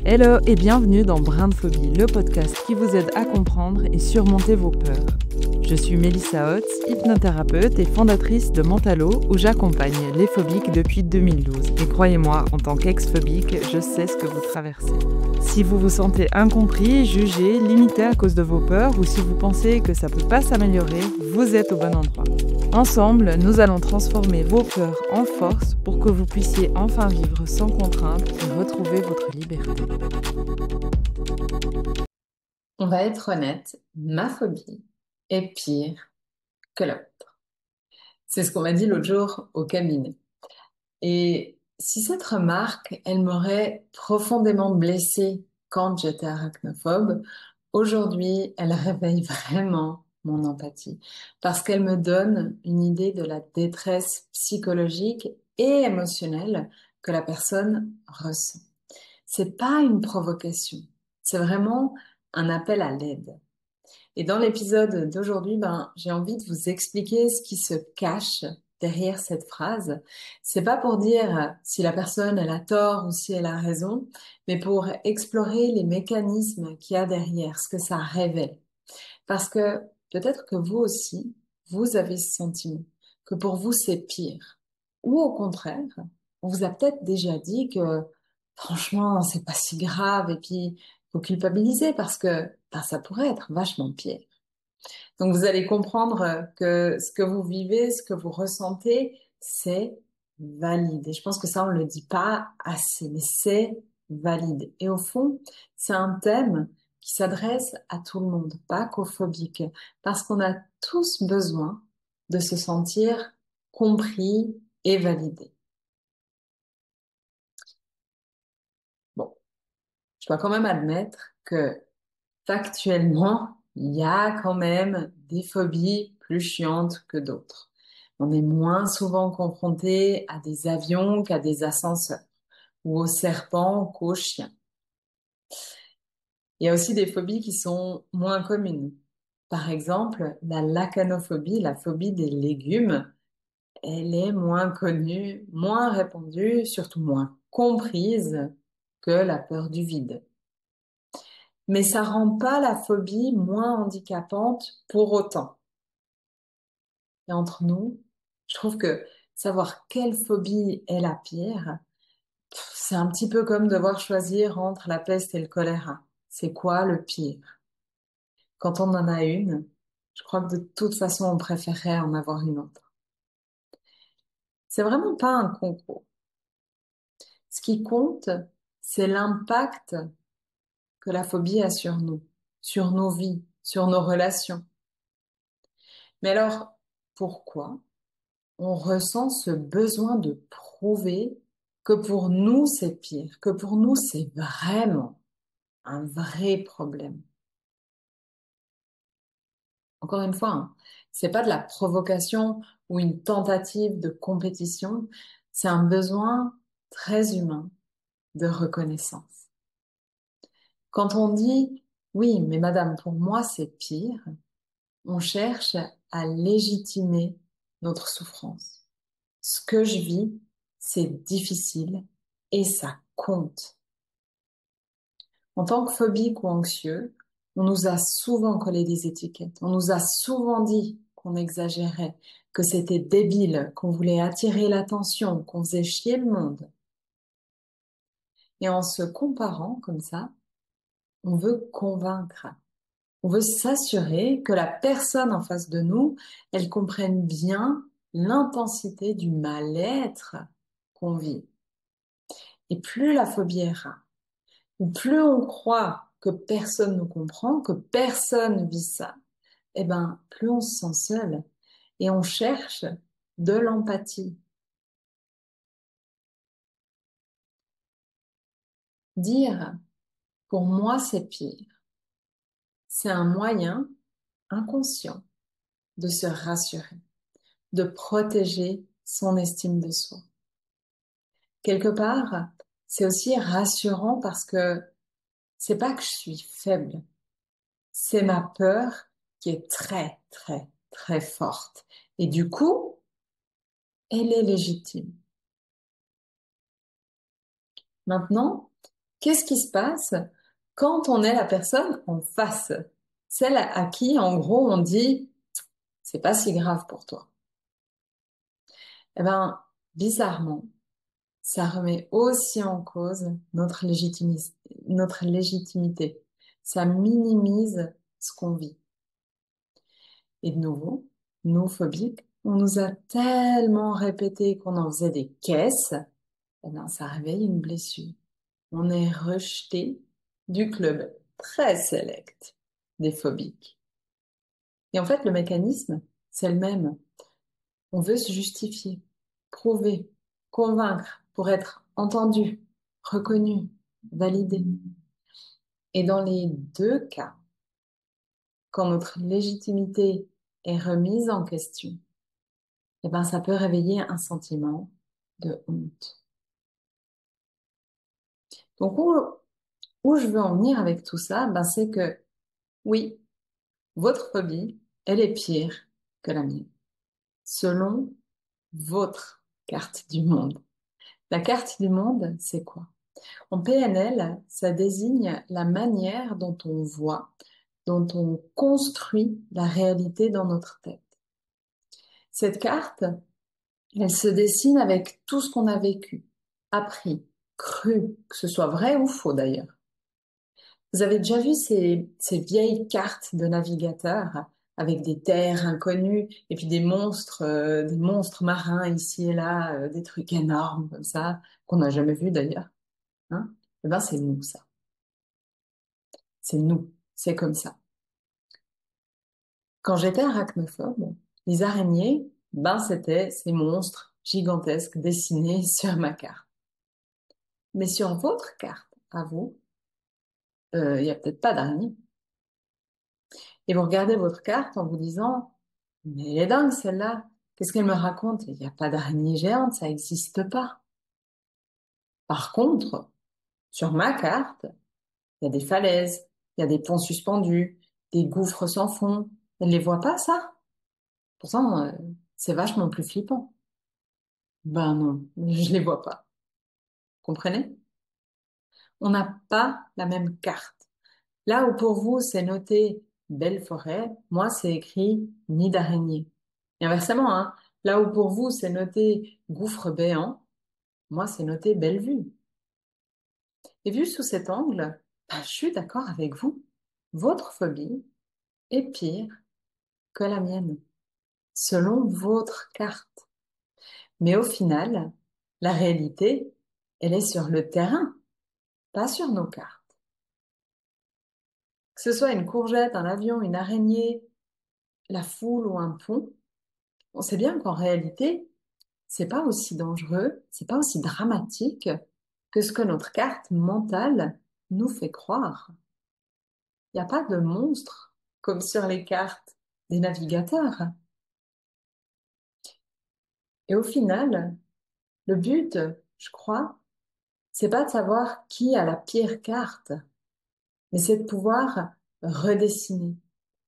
Hello et bienvenue dans Brin de Phobie, le podcast qui vous aide à comprendre et surmonter vos peurs. Je suis Mélissa Hotz, hypnothérapeute et fondatrice de Mentalo, où j'accompagne les phobiques depuis 2012. Et croyez-moi, en tant qu'ex-phobique, je sais ce que vous traversez. Si vous vous sentez incompris, jugé, limité à cause de vos peurs, ou si vous pensez que ça peut pas s'améliorer, vous êtes au bon endroit. Ensemble, nous allons transformer vos peurs en force pour que vous puissiez enfin vivre sans contrainte et retrouver votre liberté. On va être honnête, ma phobie est pire que l'autre. C'est ce qu'on m'a dit l'autre jour au cabinet. Et si cette remarque, elle m'aurait profondément blessée quand j'étais arachnophobe, aujourd'hui, elle réveille vraiment mon empathie parce qu'elle me donne une idée de la détresse psychologique et émotionnelle que la personne ressent. C'est pas une provocation, c'est vraiment un appel à l'aide. Et dans l'épisode d'aujourd'hui, j'ai envie de vous expliquer ce qui se cache derrière cette phrase. C'est pas pour dire si la personne elle a tort ou si elle a raison, mais pour explorer les mécanismes qu'il y a derrière, ce que ça révèle. Parce que peut-être que vous aussi, vous avez ce sentiment, que pour vous c'est pire. Ou au contraire, on vous a peut-être déjà dit que franchement, c'est pas si grave et puis faut culpabiliser parce que ça pourrait être vachement pire. Donc vous allez comprendre que ce que vous vivez, ce que vous ressentez, c'est valide. Et je pense que ça, on ne le dit pas assez, mais c'est valide. Et au fond, c'est un thème qui s'adresse à tout le monde, pas qu'aux phobiques, parce qu'on a tous besoin de se sentir compris et validé. Bon, je dois quand même admettre que factuellement, il y a quand même des phobies plus chiantes que d'autres. On est moins souvent confronté à des avions qu'à des ascenseurs, ou aux serpents qu'aux chiens. Il y a aussi des phobies qui sont moins communes. Par exemple, la lacanophobie, la phobie des légumes, elle est moins connue, moins répandue, surtout moins comprise que la peur du vide. Mais ça rend pas la phobie moins handicapante pour autant. Et entre nous, je trouve que savoir quelle phobie est la pire, c'est un petit peu comme devoir choisir entre la peste et le choléra. C'est quoi le pire? Quand on en a une, je crois que de toute façon, on préférerait en avoir une autre. C'est vraiment pas un concours. Ce qui compte, c'est l'impact que la phobie a sur nous, sur nos vies, sur nos relations. Mais alors, pourquoi on ressent ce besoin de prouver que pour nous c'est pire, que pour nous c'est vraiment un vrai problème? Encore une fois, hein, c'est pas de la provocation ou une tentative de compétition, c'est un besoin très humain de reconnaissance. Quand on dit oui, mais madame, pour moi c'est pire, on cherche à légitimer notre souffrance. Ce que je vis, c'est difficile et ça compte. En tant que phobique ou anxieux, on nous a souvent collé des étiquettes. On nous a souvent dit qu'on exagérait, que c'était débile, qu'on voulait attirer l'attention, qu'on faisait chier le monde. Et en se comparant comme ça, on veut convaincre. On veut s'assurer que la personne en face de nous, elle comprenne bien l'intensité du mal-être qu'on vit. Et plus la phobie est rare, ou plus on croit que personne nous comprend, que personne vit ça, eh ben, plus on se sent seul et on cherche de l'empathie. Dire pour moi c'est pire, c'est un moyen inconscient de se rassurer, de protéger son estime de soi. Quelque part, c'est aussi rassurant parce que c'est pas que je suis faible, c'est ma peur qui est très, très, très forte. Et du coup, elle est légitime. Maintenant, Qu'est-ce qui se passe quand on est la personne en face? Celle à qui, en gros, on dit, c'est pas si grave pour toi. Eh ben, bizarrement, ça remet aussi en cause notre légitimité. Ça minimise ce qu'on vit. Et de nouveau, nous, phobiques, on nous a tellement répété qu'on en faisait des caisses, eh ben, ça réveille une blessure. On est rejeté du club très sélect des phobiques. Et en fait, le mécanisme, c'est le même. On veut se justifier, prouver, convaincre pour être entendu, reconnu, validé. Et dans les deux cas, quand notre légitimité est remise en question, eh ben, ça peut réveiller un sentiment de honte. Donc, où je veux en venir avec tout ça, ben, c'est que oui, votre phobie, elle est pire que la mienne, selon votre carte du monde. La carte du monde, c'est quoi? En PNL, ça désigne la manière dont on voit, dont on construit la réalité dans notre tête. Cette carte, elle se dessine avec tout ce qu'on a vécu, appris, cru, que ce soit vrai ou faux d'ailleurs. Vous avez déjà vu ces vieilles cartes de navigateurs avec des terres inconnues et puis des monstres marins ici et là, des trucs énormes comme ça, qu'on n'a jamais vus d'ailleurs. Hein? Eh ben, c'est nous, ça. C'est nous. C'est comme ça. Quand j'étais arachnophobe, les araignées, ben, c'était ces monstres gigantesques dessinés sur ma carte. Mais sur votre carte, à vous, il y a peut-être pas d'araignées. Et vous regardez votre carte en vous disant, mais elle est dingue celle-là. Qu'est-ce qu'elle me raconte? Il n'y a pas d'araignée géante, ça n'existe pas. Par contre, sur ma carte, il y a des falaises, il y a des ponts suspendus, des gouffres sans fond. Elle ne les voit pas, ça? Pourtant, c'est vachement plus flippant. Ben non, je les vois pas. Comprenez? On n'a pas la même carte. Là où pour vous, c'est noté belle forêt, moi, c'est écrit nid d'araignée. Et inversement, hein, là où pour vous, c'est noté gouffre béant, moi, c'est noté belle vue. Et vu sous cet angle, ben, je suis d'accord avec vous. Votre phobie est pire que la mienne, selon votre carte. Mais au final, la réalité, elle est sur le terrain, pas sur nos cartes. Que ce soit une courgette, un avion, une araignée, la foule ou un pont, on sait bien qu'en réalité, c'est pas aussi dangereux, c'est pas aussi dramatique que ce que notre carte mentale nous fait croire. Il n'y a pas de monstre comme sur les cartes des navigateurs. Et au final, le but, je crois, c'est pas de savoir qui a la pire carte, mais c'est de pouvoir redessiner,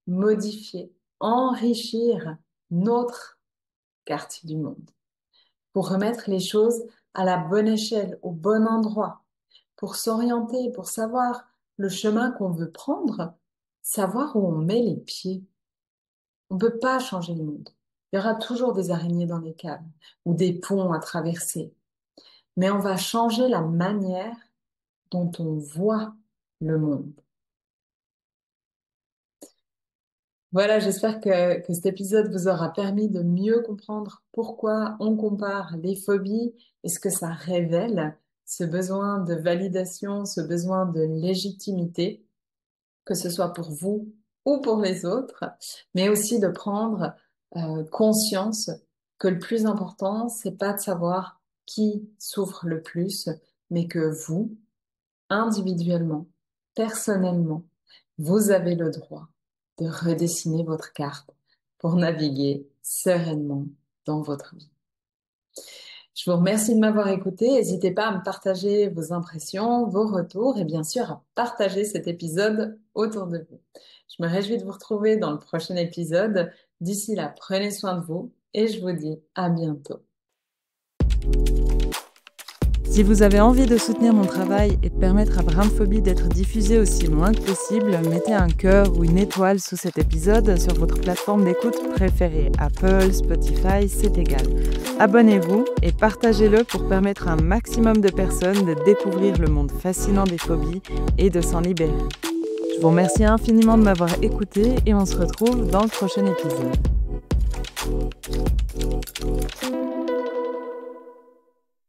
modifier, enrichir notre carte du monde pour remettre les choses à la bonne échelle, au bon endroit, pour s'orienter, pour savoir le chemin qu'on veut prendre, savoir où on met les pieds. On ne peut pas changer le monde. Il y aura toujours des araignées dans les caves ou des ponts à traverser, mais on va changer la manière dont on voit le monde. Voilà, j'espère que cet épisode vous aura permis de mieux comprendre pourquoi on compare les phobies et ce que ça révèle, ce besoin de validation, ce besoin de légitimité, que ce soit pour vous ou pour les autres, mais aussi de prendre conscience que le plus important, c'est pas de savoir qui souffre le plus, mais que vous, individuellement, personnellement, vous avez le droit de redessiner votre carte pour naviguer sereinement dans votre vie. Je vous remercie de m'avoir écouté. N'hésitez pas à me partager vos impressions, vos retours et bien sûr à partager cet épisode autour de vous. Je me réjouis de vous retrouver dans le prochain épisode. D'ici là, prenez soin de vous et je vous dis à bientôt. Si vous avez envie de soutenir mon travail et de permettre à Brindphobie d'être diffusé aussi loin que possible, mettez un cœur ou une étoile sous cet épisode sur votre plateforme d'écoute préférée. Apple, Spotify, c'est égal. Abonnez-vous et partagez-le pour permettre à un maximum de personnes de découvrir le monde fascinant des phobies et de s'en libérer. Je vous remercie infiniment de m'avoir écouté et on se retrouve dans le prochain épisode.